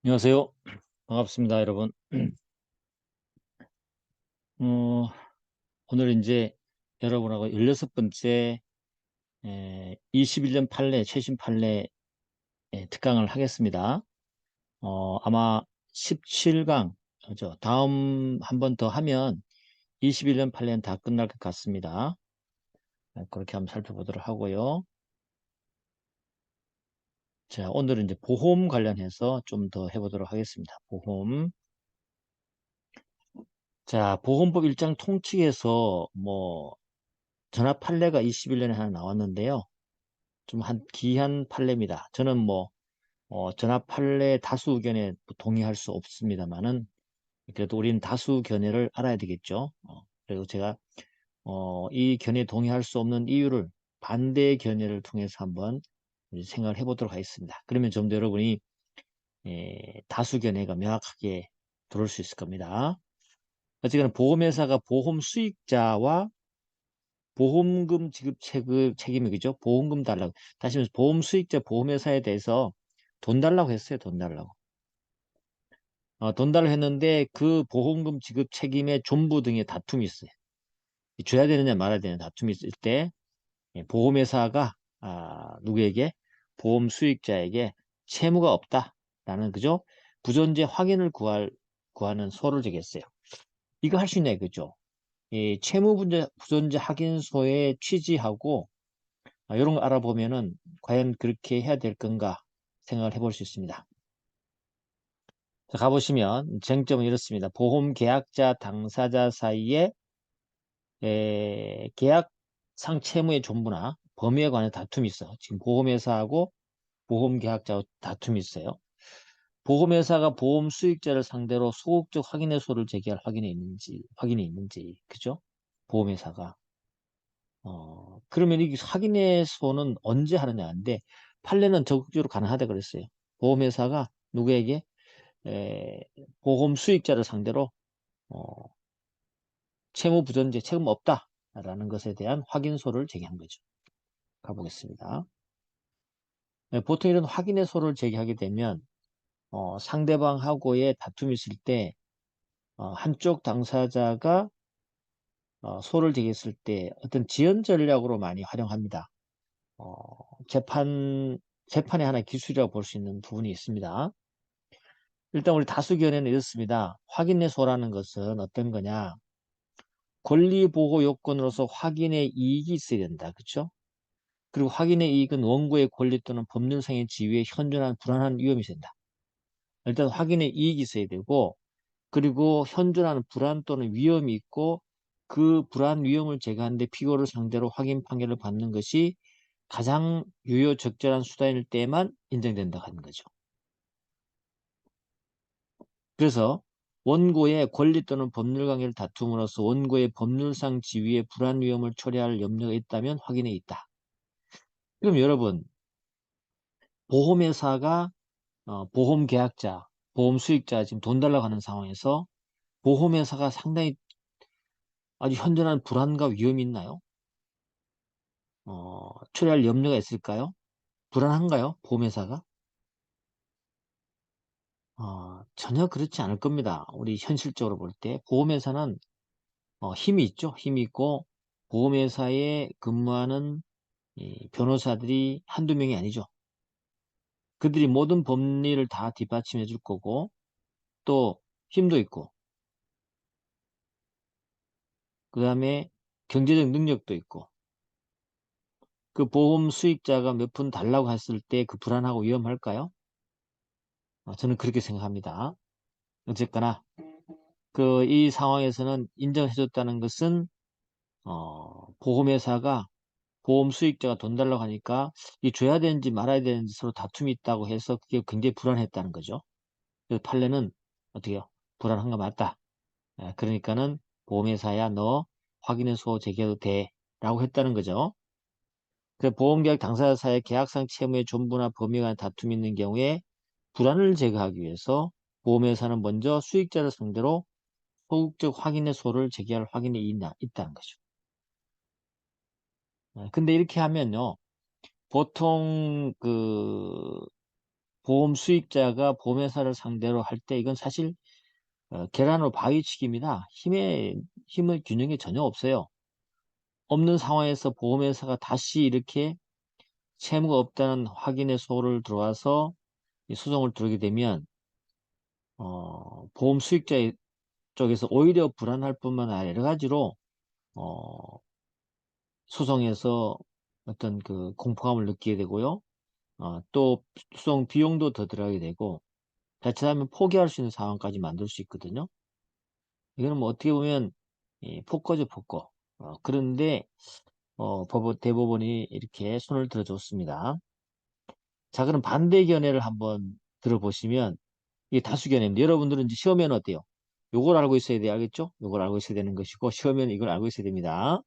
안녕하세요. 반갑습니다, 여러분. 어, 오늘 이제 여러분하고 16번째 21년 판례, 최신 판례 특강을 하겠습니다. 아마 17강, 그죠? 다음 한 번 더 하면 21년 판례는 다 끝날 것 같습니다. 그렇게 한번 살펴보도록 하고요. 자, 오늘은 이제 보험 관련해서 좀 더 해보도록 하겠습니다. 보험. 자, 보험법 1장 통칙에서 전압 판례가 21년에 하나 나왔는데요. 좀 귀한 판례입니다. 저는 전압 판례 다수 의견에 동의할 수 없습니다만은 그래도 우리는 다수 견해를 알아야 되겠죠. 그리고 제가 이 견해에 동의할 수 없는 이유를 반대 견해를 통해서 한번 생각을 해보도록 하겠습니다. 그러면 좀 더 여러분이 다수 견해가 명확하게 들어올 수 있을 겁니다. 어쨌거나 보험회사가 보험 수익자와 보험금 지급 책임이죠. 보험금 달라고. 다시 말해서 보험 수익자 보험회사에 대해서 돈 달라고 했어요. 돈 달라고. 돈 달라고 했는데 그 보험금 지급 책임의 존부 등의 다툼이 있어요. 줘야 되느냐 말아야 되느냐 다툼이 있을 때 보험회사가 누구에게? 보험 수익자에게 채무가 없다라는 그죠? 부존재 확인을 구하는 소를 제기했어요. 이거 할 수 있냐 이거죠. 이 채무 부존재 확인서의 취지하고 이런 거 알아보면은 과연 그렇게 해야 될 건가 생각을 해볼 수 있습니다. 자, 가보시면 쟁점은 이렇습니다. 보험 계약자 당사자 사이에 계약상 채무의 존부나 범위에 관한 다툼이 있어. 지금 보험회사하고 보험 계약자 다툼이 있어요. 보험회사가 보험 수익자를 상대로 소극적 확인해소를 제기할 확인이 있는지, 그죠? 보험회사가. 그러면 이 확인해소는 언제 하느냐인데, 판례는 적극적으로 가능하다 그랬어요. 보험회사가 누구에게? 에, 보험 수익자를 상대로 어, 채무 부존재 책임 없다라는 것에 대한 확인소를 제기한 거죠. 가보겠습니다. 보통 이런 확인해소를 제기하게 되면 상대방하고의 다툼이 있을 때 한쪽 당사자가 소를 제기했을 때 어떤 지연 전략으로 많이 활용합니다. 어, 재판의 하나의 기술이라고 볼 수 있는 부분이 있습니다. 일단 우리 다수견해는 이렇습니다. 확인해소라는 것은 어떤 거냐? 권리보호 요건으로서 확인의 이익이 있어야 된다. 그렇죠? 그리고 확인의 이익은 원고의 권리 또는 법률상의 지위에 현존한 불안한 위험이 된다. 일단 확인의 이익이 있어야 되고 그리고 현존하는 불안 또는 위험이 있고 그 불안 위험을 제거하는데 피고를 상대로 확인 판결을 받는 것이 가장 유효 적절한 수단일 때만 인정된다 하는 거죠. 그래서 원고의 권리 또는 법률 관계를 다툼으로써 원고의 법률상 지위의 불안 위험을 초래할 염려가 있다면 확인해 있다. 그럼 여러분 보험회사가 보험 계약자, 보험 수익자 지금 돈 달라고 하는 상황에서 보험회사가 상당히 아주 현존한 불안과 위험이 있나요? 초래할 염려가 있을까요? 불안한가요? 보험회사가? 전혀 그렇지 않을 겁니다. 우리 현실적으로 볼 때 보험회사는 힘이 있죠. 힘이 있고 보험회사에 근무하는 이 변호사들이 한두 명이 아니죠. 그들이 모든 법리를 다 뒷받침해 줄 거고 또 힘도 있고 그 다음에 경제적 능력도 있고 그 보험 수익자가 몇 푼 달라고 했을 때 그 불안하고 위험할까요? 저는 그렇게 생각합니다. 어쨌거나 이 상황에서는 인정해 줬다는 것은 보험회사가 보험 수익자가 돈 달라고 하니까 이 줘야 되는지 말아야 되는지 서로 다툼이 있다고 해서 그게 굉장히 불안했다는 거죠. 그래서 판례는 어떻게요? 불안한 거 맞다. 그러니까는 보험회사야 너 확인해서 제기해도 돼 라고 했다는 거죠. 그 보험계약 당사자 사이의 계약상 채무의 존부나 범위에 관한 다툼이 있는 경우에 불안을 제거하기 위해서 보험회사는 먼저 수익자를 상대로 소극적 확인의소를 제기할 확인이 있다는 거죠. 근데 이렇게 하면요. 보통 보험 수익자가 보험회사를 상대로 할 때 이건 사실 계란으로 바위치기입니다. 힘의 균형이 전혀 없어요. 없는 상황에서 보험회사가 다시 이렇게 채무가 없다는 확인의 소를 들어와서 이 소송을 들게 되면 보험 수익자 쪽에서 오히려 불안할 뿐만 아니라 여러 가지로 어, 소송에서 어떤 그 공포감을 느끼게 되고요. 또 소송 비용도 더 들어가게 되고 자칫하면 포기할 수 있는 상황까지 만들 수 있거든요. 이거는 뭐 어떻게 보면 폭거죠, 폭거. 그런데 대법원이 이렇게 손을 들어줬습니다. 자, 그럼 반대 견해를 한번 들어보시면 이게 다수 견해인데 여러분들은 이제 시험에는 어때요? 요걸 알고 있어야 돼, 알겠죠? 요걸 알고 있어야 되는 것이고 시험에는 이걸 알고 있어야 됩니다.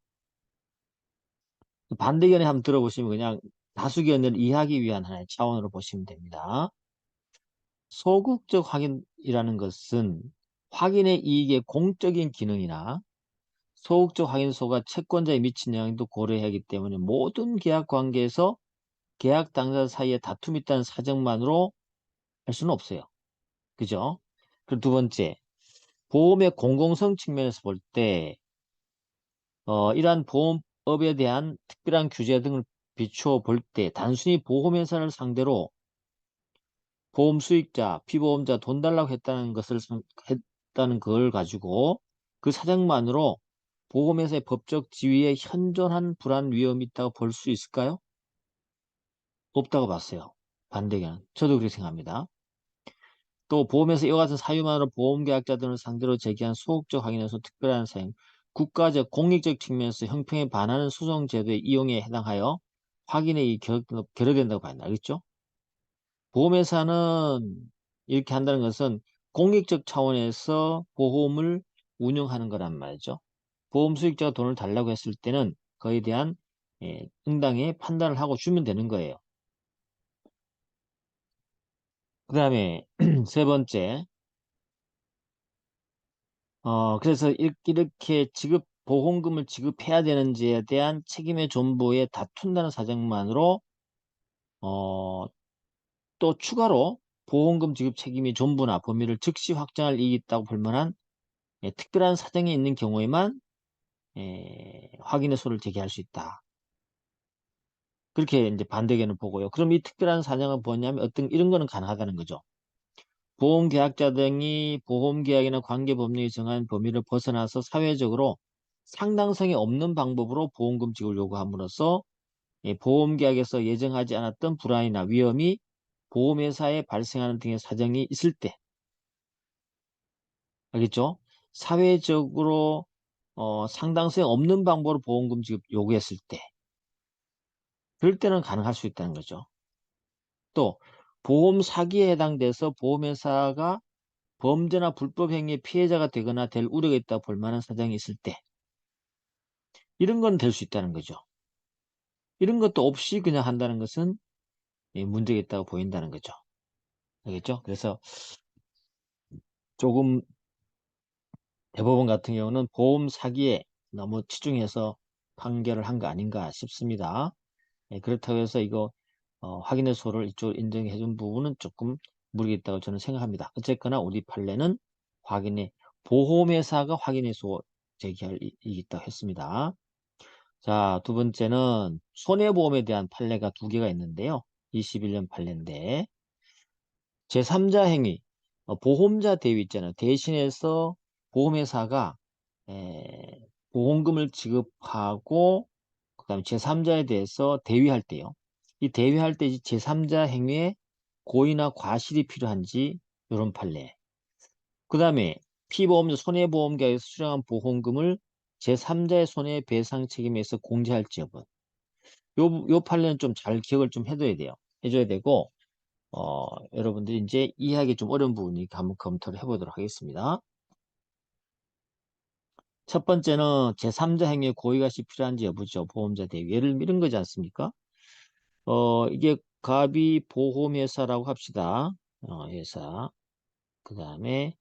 반대 견해 한번 들어보시면 그냥 다수 견해를 이해하기 위한 하나의 차원으로 보시면 됩니다. 소극적 확인이라는 것은 확인의 이익의 공적인 기능이나 소극적 확인소가 채권자에 미친 영향도 고려해야 하기 때문에 모든 계약 관계에서 계약 당사자 사이에 다툼이 있다는 사정만으로 할 수는 없어요. 그죠? 그리고 두 번째, 보험의 공공성 측면에서 볼 때, 이러한 보험업에 대한 특별한 규제 등을 비추어 볼 때, 단순히 보험회사를 상대로 보험 수익자, 피보험자 돈 달라고 했다는 걸 가지고 그 사정만으로 보험회사의 법적 지위에 현존한 불안 위험이 있다고 볼 수 있을까요? 없다고 봤어요. 반대견. 저도 그렇게 생각합니다. 또 보험회사 이와 같은 사유만으로 보험계약자들을 상대로 제기한 소극적 확인에서 특별한 사용, 국가적 공익적 측면에서 형평에 반하는 소송제도의 이용에 해당하여 확인의 결여된다고 봐야 알겠죠? 보험회사는 이렇게 한다는 것은 공익적 차원에서 보험을 운영하는 거란 말이죠. 보험 수익자가 돈을 달라고 했을 때는 그에 대한 응당의 판단을 하고 주면 되는 거예요. 그 다음에 세 번째, 그래서 이렇게 보험금을 지급해야 되는지에 대한 책임의 존보에 다툰다는 사정만으로, 어, 또 추가로 보험금 지급 책임의 존보나 범위를 즉시 확정할 이익이 있다고 볼 만한 특별한 사정이 있는 경우에만 확인의 소를 제기할 수 있다. 그렇게 이제 반대견을 보고요. 그럼 이 특별한 사정은 뭐냐면 이런 거는 가능하다는 거죠. 보험계약자 등이 보험계약이나 관계법령이 정한 범위를 벗어나서 사회적으로 상당성이 없는 방법으로 보험금 지급을 요구함으로써 보험계약에서 예정하지 않았던 불안이나 위험이 보험회사에 발생하는 등의 사정이 있을 때, 알겠죠? 사회적으로 상당성이 없는 방법으로 보험금 지급 요구했을 때, 그럴 때는 가능할 수 있다는 거죠. 또 보험 사기에 해당돼서 보험회사가 범죄나 불법 행위의 피해자가 되거나 될 우려가 있다 볼 만한 사정이 있을 때 이런 건 될 수 있다는 거죠. 이런 것도 없이 그냥 한다는 것은 문제가 있다고 보인다는 거죠. 알겠죠? 그래서 조금 대법원 같은 경우는 보험 사기에 너무 치중해서 판결을 한 거 아닌가 싶습니다. 그렇다고 해서 이거 확인의 소를 이쪽으로 인정해 준 부분은 조금 무리가 있다고 저는 생각합니다. 어쨌거나 우리 판례는 보험회사가 확인의 소 제기할 이익이 있다고 했습니다. 자, 두 번째는 손해보험에 대한 판례가 두 개가 있는데요. 21년 판례인데 제3자 행위, 보험자 대위 있잖아요. 대신해서 보험회사가 보험금을 지급하고 그다음에 제3자에 대해서 대위할 때요. 이 대위할 때 제3자 행위에 고의나 과실이 필요한지 이런 판례. 그 다음에 피보험자 손해보험계약에서 수령한 보험금을 제3자의 손해배상 책임에서 공제할지 여부. 요 판례는 좀 잘 기억을 좀 해둬야 돼요. 해줘야 되고, 여러분들이 이제 이해하기 좀 어려운 부분이 한번 검토를 해보도록 하겠습니다. 첫 번째는 제3자 행위에 고의가시 필요한지 여부죠. 보험자 대위. 예를 이런 거지 않습니까? 이게 갑이 보험회사라고 합시다. 회사. 그 다음에,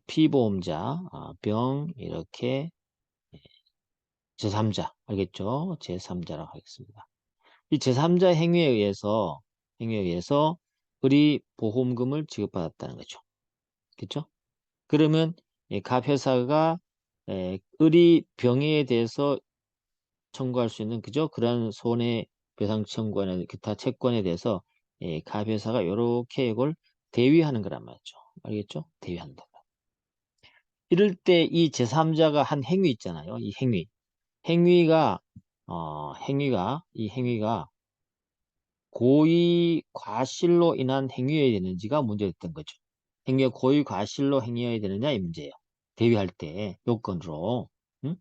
피보험자, 병, 이렇게 제3자. 알겠죠? 제3자라고 하겠습니다. 이 제3자 행위에 의해서 을이 보험금을 지급받았다는 거죠. 그렇죠? 그러면 갑 회사가 을이 병해에 대해서 청구할 수 있는 그죠? 그런 손해배상 청구나 기타 채권에 대해서 갑 회사가 이렇게 이걸 대위하는 거란 말이죠. 알겠죠? 대위한다. 이럴 때 이 제3자가 한 행위 있잖아요. 이 행위. 행위가 이 행위가 고의 과실로 인한 행위여야 되는지가 문제였던 거죠. 행위가 고의 과실로 행위여야 되느냐 이 문제예요. 대위할 때 요건으로. 응?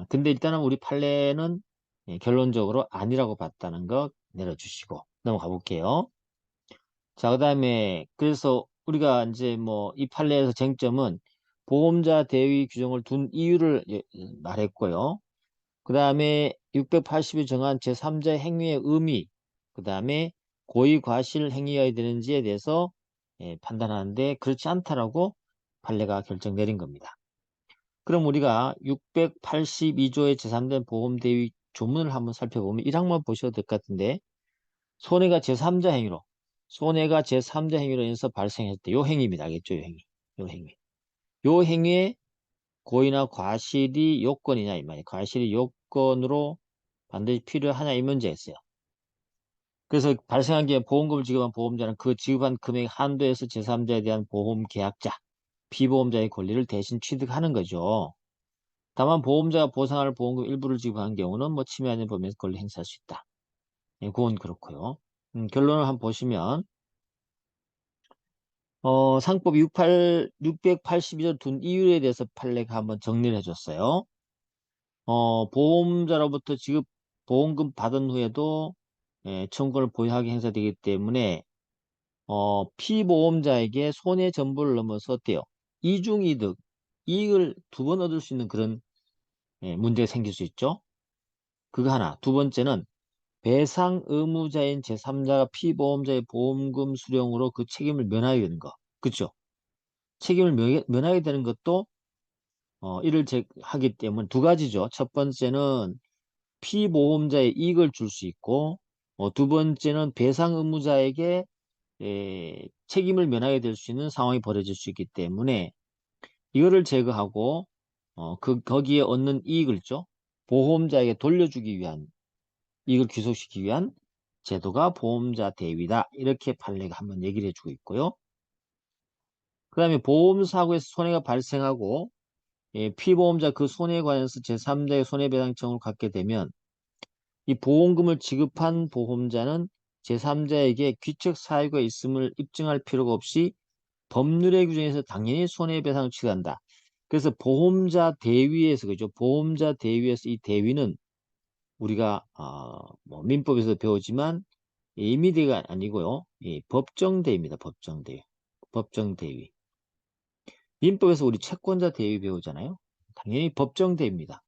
근데 일단은 우리 판례는 결론적으로 아니라고 봤다는 거 내려주시고 넘어가 볼게요. 자, 그다음에 그래서 우리가 이제 뭐 이 판례에서 쟁점은 보험자 대위 규정을 둔 이유를 말했고요. 그 다음에 680이 정한 제3자의 행위의 의미, 그 다음에 고의 과실 행위여야 되는지에 대해서 판단하는데 그렇지 않다라고 판례가 결정 내린 겁니다. 그럼 우리가 682조의 제3된 보험대위 조문을 한번 살펴보면 1항만 보셔도 될 것 같은데 손해가 제3자 행위로 손해가 제3자 행위로 인해서 발생했을 때 요 행위입니다. 알겠죠? 요 행위. 요 행위. 요 행위에 고의나 과실이 요건이냐 이 말이에요. 과실이 요건으로 반드시 필요하냐 이 문제였어요. 그래서 발생한 게 보험금을 지급한 보험자는 그 지급한 금액 한도에서 제3자에 대한 보험 계약자, 피보험자의 권리를 대신 취득하는 거죠. 다만 보험자가 보상할 보험금 일부를 지급한 경우는 뭐 침해하는 범위에서 권리 행사할 수 있다. 그건 그렇고요. 결론을 한번 보시면 상법 682조 둔 이유에 대해서 판례가 한번 정리를 해줬어요. 보험자로부터 지급 보험금 받은 후에도 청구를 보유하게 행사되기 때문에 피보험자에게 손해 전부를 넘어서 어때요? 이중이득, 이익을 두 번 얻을 수 있는 그런 문제가 생길 수 있죠. 그거 하나. 두 번째는 배상 의무자인 제3자가 피보험자의 보험금 수령으로 그 책임을 면하게 되는 거. 그렇죠? 책임을 면하게 되는 것도 이를 하기 때문에 두 가지죠. 첫 번째는 피보험자의 이익을 줄 수 있고 두 번째는 배상 의무자에게 책임을 면하게 될 수 있는 상황이 벌어질 수 있기 때문에 이거를 제거하고 거기에 얻는 이익을 죠 보험자에게 돌려주기 위한 이익을 귀속시키기 위한 제도가 보험자 대위다. 이렇게 판례가 한번 얘기를 해주고 있고요. 그 다음에 보험사고에서 손해가 발생하고 피보험자 그 손해에 관해서 제3자의 손해배상 청구를 갖게 되면 이 보험금을 지급한 보험자는 제3자에게 귀책 사유가 있음을 입증할 필요가 없이 법률의 규정에서 당연히 손해배상을 취한다. 그래서 보험자 대위에서 그죠? 보험자 대위에서 이 대위는 우리가 뭐 민법에서 배우지만 임의대가 아니고요. 법정대위입니다. 법정대위. 법정대위. 민법에서 우리 채권자 대위 배우잖아요. 당연히 법정대위입니다.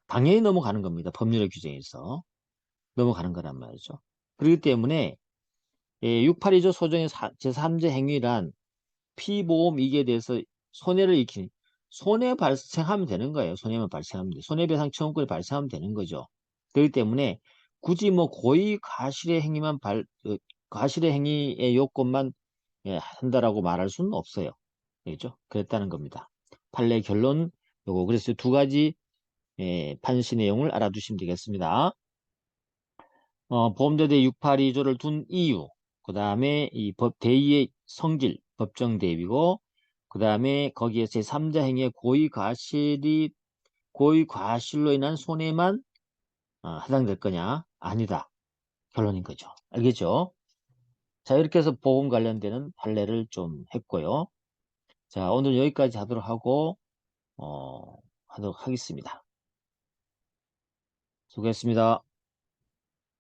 당연히 넘어가는 겁니다. 법률의 규정에서. 넘어가는 거란 말이죠. 그렇기 때문에 682조 소정의 제3자 행위란 피보험 이익에 대해서 손해를 익히는 손해 발생하면 되는 거예요. 손해만 발생하면 돼. 손해배상 청구권이 발생하면 되는 거죠. 그렇기 때문에 굳이 뭐 고의 과실의 행위만 과실의 행위의 요건만 한다라고 말할 수는 없어요. 그렇죠? 그랬다는 겁니다. 판례 결론 요거 그래서 두 가지 판시 내용을 알아두시면 되겠습니다. 보험자대 682조를 둔 이유, 그 다음에 이 법 대의의 성질, 법정 대위고, 그 다음에 거기에 제3자 행위의 고의 과실로 인한 손해만 해당될 거냐? 아니다. 결론인 거죠. 알겠죠? 자, 이렇게 해서 보험 관련되는 판례를 좀 했고요. 자, 오늘 여기까지 하도록 하고, 하도록 하겠습니다. 수고했습니다.